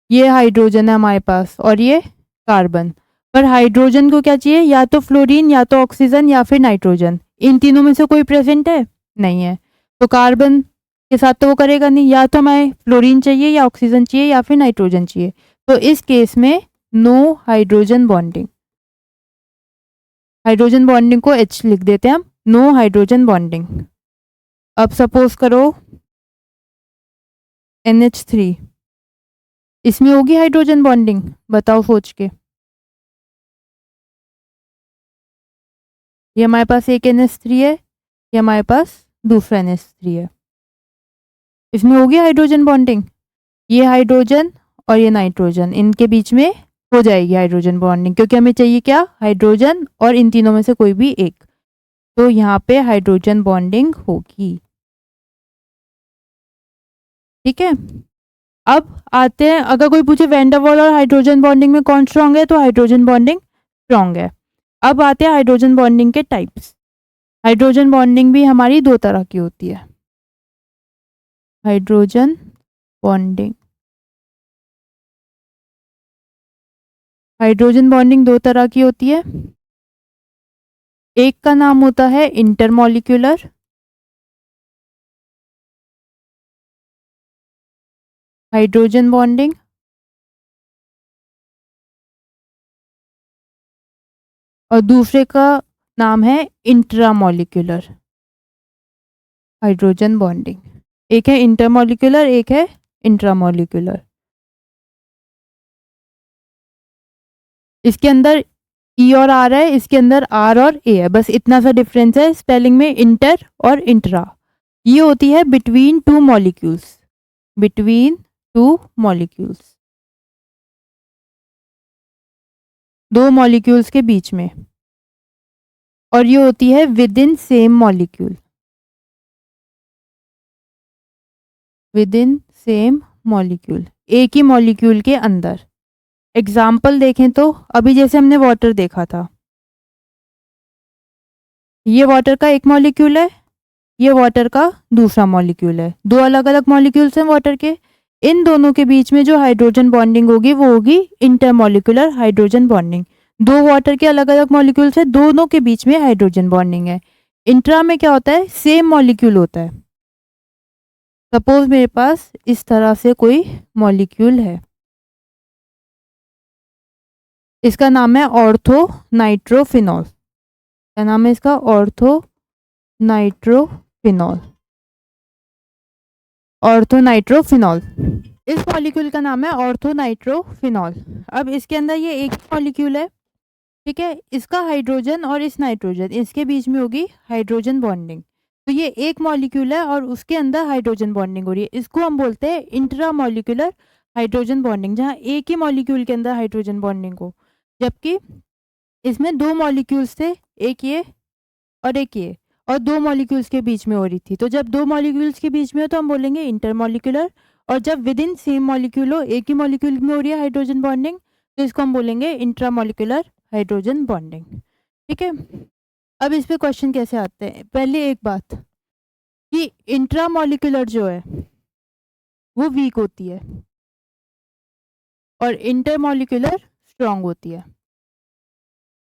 ये हाइड्रोजन है हमारे पास और ये कार्बन। पर हाइड्रोजन को क्या चाहिए? या तो फ्लोरीन, या तो ऑक्सीजन, या फिर नाइट्रोजन। इन तीनों में से कोई प्रेजेंट है? नहीं है। तो कार्बन के साथ तो वो करेगा नहीं, या तो हमें फ्लोरीन चाहिए, या ऑक्सीजन चाहिए, या फिर नाइट्रोजन चाहिए। तो इस केस में no hydrogen bonding. Hydrogen bonding को H लिख देते हैं हम, नो हाइड्रोजन बॉन्डिंग। अब सपोज करो NH3, इसमें होगी हाइड्रोजन बॉन्डिंग? बताओ सोच के। ये हमारे पास एक NH3 है, ये हमारे पास दूसरा NH3 है, इसमें होगी हाइड्रोजन बॉन्डिंग, ये हाइड्रोजन और ये नाइट्रोजन, इनके बीच में हो जाएगी हाइड्रोजन बॉन्डिंग, क्योंकि हमें चाहिए क्या, हाइड्रोजन और इन तीनों में से कोई भी एक, तो यहाँ पे हाइड्रोजन बॉन्डिंग होगी। ठीक है, अब आते हैं, अगर कोई पूछे वैन डर वाल और हाइड्रोजन बॉन्डिंग में कौन स्ट्रांग है, तो हाइड्रोजन बॉन्डिंग स्ट्रांग है। अब आते हैं हाइड्रोजन बॉन्डिंग के टाइप्स। हाइड्रोजन बॉन्डिंग भी हमारी दो तरह की होती है। हाइड्रोजन बॉन्डिंग, हाइड्रोजन बॉन्डिंग दो तरह की होती है। एक का नाम होता है इंटरमॉलिक्यूलर, हाइड्रोजन बॉन्डिंग, और दूसरे का नाम है इंट्रामॉलिक्यूलर हाइड्रोजन बॉन्डिंग। एक है इंटरमॉलिक्यूलर, एक है इंट्रामॉलिक्यूलर। इसके अंदर ई और आर है, इसके अंदर आर और ए है, बस इतना सा डिफरेंस है स्पेलिंग में, इंटर और इंट्रा। ये होती है between two molecules, between two molecules, दो मॉलिक्यूल्स के बीच में, और ये होती है with in same molecule, with in same molecule, एक ही मॉलिक्यूल के अंदर। एग्जाम्पल देखें तो अभी जैसे हमने वाटर देखा था, ये वाटर का एक मॉलिक्यूल है, ये वाटर का दूसरा मॉलिक्यूल है, दो अलग अलग मॉलिक्यूल्स हैं वाटर के। इन दोनों के बीच में जो हाइड्रोजन बॉन्डिंग होगी वो होगी इंटरमॉलिक्यूलर हाइड्रोजन बॉन्डिंग। दो वाटर के अलग अलग मॉलिक्यूल्स है, दोनों के बीच में हाइड्रोजन बॉन्डिंग है। इंट्रा में क्या होता है, सेम मॉलिक्यूल होता है। सपोज मेरे पास इस तरह से कोई मॉलिक्यूल है, इसका नाम है ऑर्थो नाइट्रोफिनॉल। क्या नाम है इसका, ऑर्थो नाइट्रोफिनॉल, ऑर्थो नाइट्रोफिनॉल। इस मॉलिक्यूल का नाम है ऑर्थो नाइट्रोफिनॉल। अब इसके अंदर ये एक मॉलिक्यूल है, ठीक है, इसका हाइड्रोजन और इस नाइट्रोजन, इसके बीच में होगी हाइड्रोजन बॉन्डिंग। तो ये एक मॉलिक्यूल है और उसके अंदर हाइड्रोजन बॉन्डिंग हो रही है, इसको हम बोलते हैं इंट्रा मॉलिक्यूलर हाइड्रोजन बॉन्डिंग, जहाँ एक ही मॉलिक्यूल के अंदर हाइड्रोजन बॉन्डिंग हो। जबकि इसमें दो मॉलिक्यूल्स थे, एक ये और एक ये, और दो मॉलिक्यूल्स के बीच में हो रही थी। तो जब दो मॉलिक्यूल्स के बीच में हो तो हम बोलेंगे इंटरमॉलिक्यूलर, और जब विद इन सेम मॉलिक्यूल हो, एक ही मॉलिक्यूल में हो रही है हाइड्रोजन बॉन्डिंग, तो इसको हम बोलेंगे इंट्रामॉलिक्यूलर हाइड्रोजन बॉन्डिंग। ठीक है, अब इस पे क्वेश्चन कैसे आते हैं। पहले एक बात कि इंट्रामॉलिक्यूलर जो है वो वीक होती है और इंटरमॉलिक्यूलर स्ट्रांग होती है।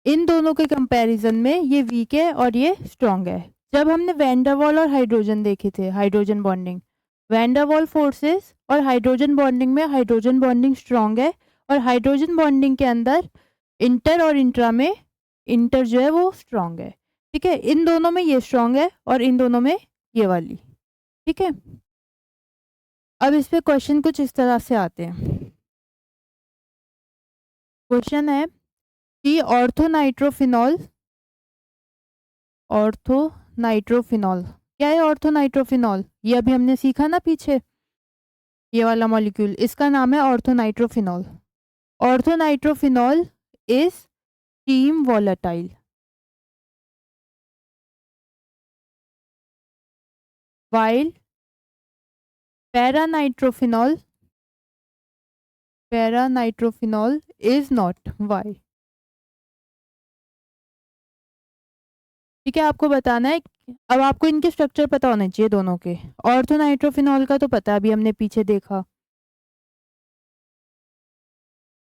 इन दोनों के कंपैरिजन में ये वीक है और ये स्ट्रांग है। जब हमने वैन डर वाल और हाइड्रोजन देखे थे, हाइड्रोजन बॉन्डिंग, वैन डर वाल फोर्सेस और हाइड्रोजन बॉन्डिंग में हाइड्रोजन बॉन्डिंग स्ट्रांग है, और हाइड्रोजन बॉन्डिंग के अंदर इंटर और इंट्रा में इंटर जो है वो स्ट्रांग है। ठीक है, इन दोनों में ये स्ट्रांग है और इन दोनों में ये वाली। ठीक है, अब इस पे क्वेश्चन कुछ इस तरह से आते हैं। क्वेश्चन है कि ऑर्थोनाइट्रोफिनॉल, ऑर्थोनाइट्रोफिनॉल क्या है, ऑर्थोनाइट्रोफिनॉल ये अभी हमने सीखा ना पीछे, ये वाला मॉलिक्यूल, इसका नाम है orthonitrophenol. Orthonitrophenol is steam volatile, while paranitrophenol, paranitrophenol is not. Why? ठीक है, आपको बताना है। अब आपको इनके स्ट्रक्चर पता होने चाहिए दोनों के। ऑर्थोनाइट्रोफिनॉल का तो पता है, अभी हमने पीछे देखा,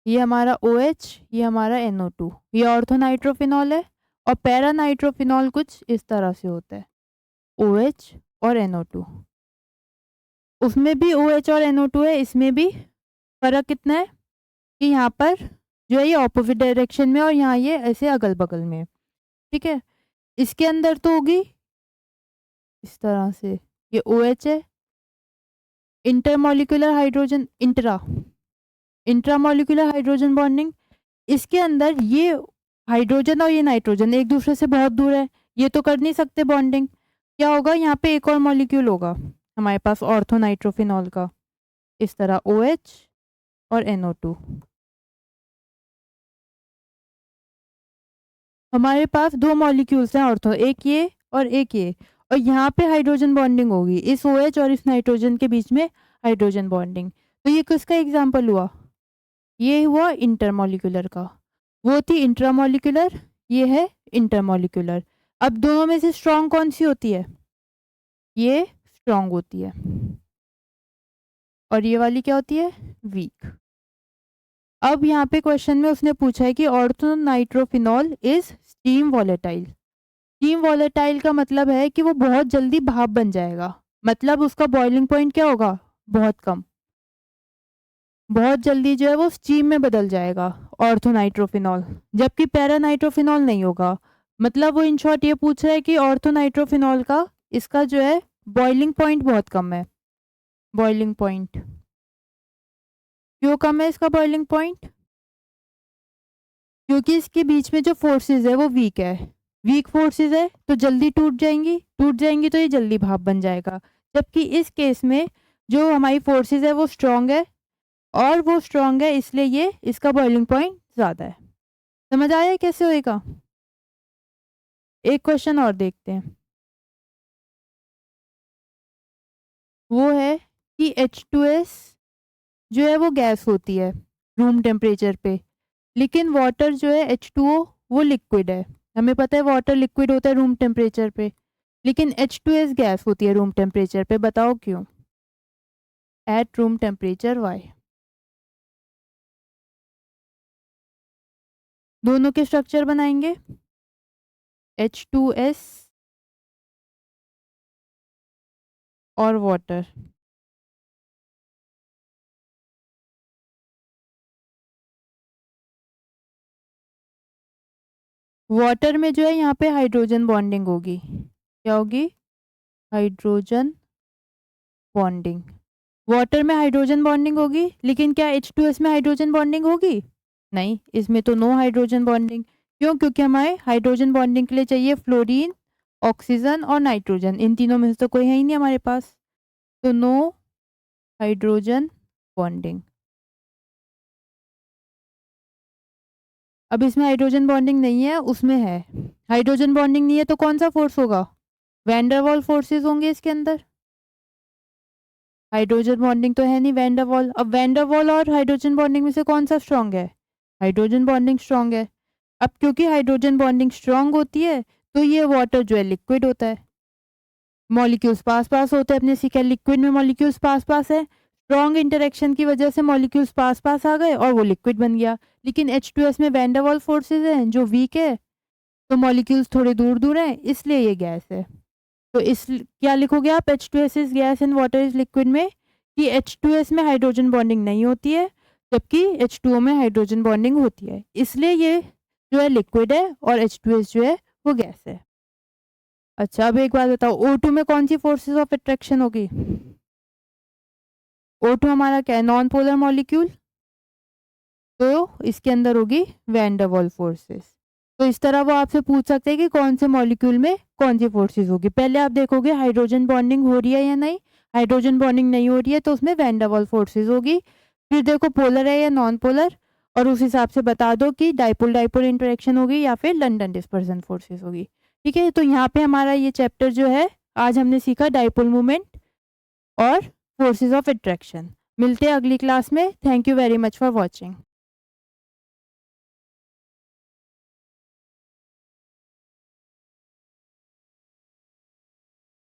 ये हमारा OH, ये हमारा NO2, ये ऑर्थोनाइट्रोफिनॉल है। और पैरानाइट्रोफिनॉल कुछ इस तरह से होता है, OH और NO2। उसमें भी OH और NO2 है, इसमें भी फर्क कितना है कि यहाँ पर जो है ये ऑपोजिट डायरेक्शन में और यहाँ ये ऐसे अगल बगल में। ठीक है, इसके अंदर तो होगी इस तरह से, ये OH है, intermolecular hydrogen, intramolecular hydrogen bonding. इसके अंदर ये हाइड्रोजन और ये नाइट्रोजन एक दूसरे से बहुत दूर है, ये तो कर नहीं सकते बॉन्डिंग, क्या होगा, यहाँ पे एक और मॉलिक्यूल होगा हमारे पास ऑर्थो नाइट्रोफिनॉल का, इस तरह OH और NO2। हमारे पास दो मॉलिक्यूल्स हैं ऑर्थो, एक ये और एक ये, और यहाँ पे हाइड्रोजन बॉन्डिंग होगी, इस OH और इस नाइट्रोजन के बीच में हाइड्रोजन बॉन्डिंग। तो ये किसका एग्जाम्पल हुआ, ये हुआ इंटरमॉलिक्यूलर का। वो थी इंट्रामॉलिक्यूलर, ये है इंटरमॉलिक्यूलर। अब दोनों में से स्ट्रॉन्ग कौन सी होती है, ये स्ट्रॉन्ग होती है, और ये वाली क्या होती है, वीक। अब यहाँ पे क्वेश्चन में उसने पूछा है कि ortho nitrophenol is steam volatile. Steam volatile का मतलब है कि वो बहुत जल्दी भाप बन जाएगा, मतलब उसका बॉइलिंग पॉइंट क्या होगा, बहुत कम, बहुत जल्दी जो है वो स्टीम में बदल जाएगा ऑर्थोनाइट्रोफिनॉल, जबकि पैरानाइट्रोफिनॉल नहीं होगा। मतलब वो इन शॉर्ट ये पूछ रहा है कि ऑर्थोनाइट्रोफिनॉल का, इसका जो है बॉइलिंग पॉइंट बहुत कम है। बॉइलिंग पॉइंट क्यों कम है इसका बॉइलिंग पॉइंट, क्योंकि इसके बीच में जो फोर्सेस है वो वीक है, वीक फोर्सेस है तो जल्दी टूट जाएंगी तो ये जल्दी भाप बन जाएगा। जबकि इस केस में जो हमारी फोर्सेस है वो स्ट्रांग है, और वो स्ट्रांग है इसलिए ये इसका बॉइलिंग पॉइंट ज़्यादा है। समझ आया कैसे होएगा। एक क्वेश्चन और देखते हैं, वो है कि H2S जो है वो गैस होती है रूम टेम्परेचर पे, लेकिन वाटर जो है H2O वो लिक्विड है। हमें पता है वाटर लिक्विड होता है रूम टेम्परेचर पे, लेकिन H2S गैस होती है रूम टेम्परेचर पे, बताओ क्यों, एट रूम टेम्परेचर वाई। दोनों के स्ट्रक्चर बनाएंगे, H2S और वाटर। वाटर में जो है यहाँ पे हाइड्रोजन बॉन्डिंग होगी, क्या होगी, हाइड्रोजन बॉन्डिंग। वाटर में हाइड्रोजन बॉन्डिंग होगी, लेकिन क्या H2S में हाइड्रोजन बॉन्डिंग होगी, नहीं, इसमें तो नो हाइड्रोजन बॉन्डिंग। क्यों, क्योंकि हमारे हाइड्रोजन बॉन्डिंग के लिए चाहिए फ्लोरीन, ऑक्सीजन और नाइट्रोजन, इन तीनों में से तो कोई है ही नहीं हमारे पास, तो नो हाइड्रोजन बॉन्डिंग। अब इसमें हाइड्रोजन बॉन्डिंग नहीं है, उसमें है। हाइड्रोजन बॉन्डिंग नहीं है तो कौन सा फोर्स होगा, वैंडरवॉल फोर्सेस होंगे इसके अंदर। हाइड्रोजन बॉन्डिंग तो है नहीं, वैंडरवॉल। अब वैंडरवॉल और हाइड्रोजन बॉन्डिंग में से कौन सा स्ट्रांग है, हाइड्रोजन बॉन्डिंग स्ट्रांग है। अब क्योंकि हाइड्रोजन बॉन्डिंग स्ट्रांग होती है तो ये वाटर जो है लिक्विड होता है, मॉलिक्यूल्स पास पास होते हैं अपने, सीखा लिक्विड में मॉलिक्यूल्स पास पास है, स्ट्रॉन्ग इंटरेक्शन की वजह से मॉलिक्यूल्स पास पास आ गए और वो लिक्विड बन गया। लेकिन H2S में वैंडरवॉल फोर्सेस हैं जो वीक है, तो मॉलिक्यूल्स थोड़े दूर दूर हैं इसलिए ये गैस है। तो इस क्या लिखोगे आप, H2S is gas and water is liquid में, कि H2S में हाइड्रोजन बॉन्डिंग नहीं होती है जबकि H2O में हाइड्रोजन बॉन्डिंग होती है, इसलिए ये जो है लिक्विड है और H2S जो है वो गैस है। अच्छा अब एक बात बताओ, O2 में कौन सी फोर्सेस ऑफ अट्रैक्शन होगी, O2 हमारा क्या है, नॉन पोलर मॉलिक्यूल, तो इसके अंदर होगी वैंडरवॉल फोर्सेस। तो इस तरह वो आपसे पूछ सकते हैं कि कौन से मॉलिक्यूल में कौन सी फोर्सेस होगी। पहले आप देखोगे हाइड्रोजन बॉन्डिंग हो रही है या नहीं, हाइड्रोजन बॉन्डिंग नहीं हो रही है तो उसमें वैंडरवॉल फोर्सेस होगी। फिर देखो पोलर है या नॉन पोलर, और उस हिसाब से बता दो कि डाइपोल डाइपोल इंटरेक्शन होगी या फिर लंडन डिस्पर्सन फोर्सेस होगी। ठीक है, तो यहाँ पे हमारा ये चैप्टर जो है आज हमने सीखा डाइपोल मूवमेंट और फोर्सेस ऑफ अट्रैक्शन। मिलते हैं अगली क्लास में। Thank you very much for watching.